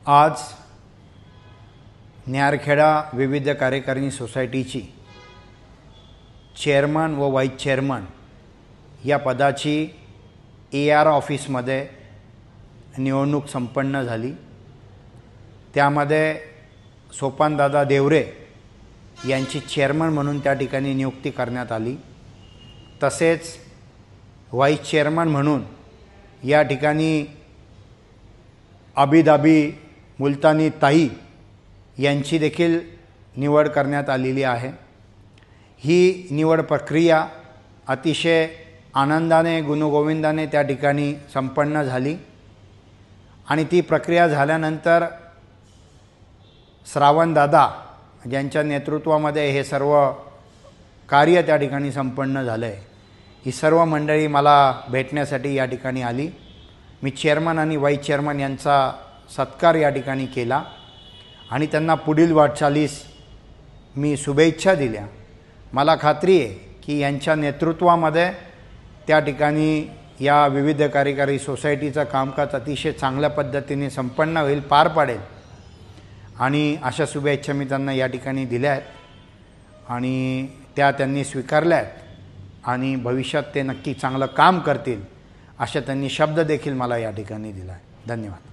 आज न्यारखेडा विविध कार्यकारिणी सोसायटीची चेअरमन व व्हाईस चेअरमन या पदाची AR ऑफिसमध्ये निवडणूक संपन्न झाली। त्यामध्ये सोपानदादा देवरे यांची चेअरमन म्हणून त्या ठिकाणी नियुक्ती करण्यात आली। तसेच व्हाईस चेअरमन म्हणून या ठिकाणी अबिदाबी मुलतानी ताई यांची देखील निवड करण्यात आलेली आहे। ही निवड प्रक्रिया अतिशय आनंदाने गुणगोविंदाने त्या ठिकाणी संपन्न झाली आणि ती प्रक्रिया झाल्यानंतर श्रावणदादा ज्यांच्या नेतृत्वामध्ये हे सर्व कार्य त्या ठिकाणी संपन्न झालं आहे, ही सर्व मंडळी मला भेटण्यासाठी या ठिकाणी आली। मी चेअरमन आणि व्हाईस चेअरमन यांचा सत्कार या ठिकाणी केला आणि त्यांना पुढील वाटचालीस मी शुभेच्छा दिल्या। मला खात्री आहे की यांच्या नेतृत्वामध्ये त्या ठिकाणी या विविध कार्यकारी सोसायटीचं कामकाज अतिशय चांगल्या पद्धतीने संपन्न होईल, पार पाडेल आणि अशा शुभेच्छा मी त्यांना या ठिकाणी दिल्या आहेत आणि त्या त्यांनी स्वीकारल्या आहेत आणि भविष्यात ते नक्की चांगलं काम करतील अशा त्यांनी शब्द देखील मला या ठिकाणी दिला आहे। धन्यवाद।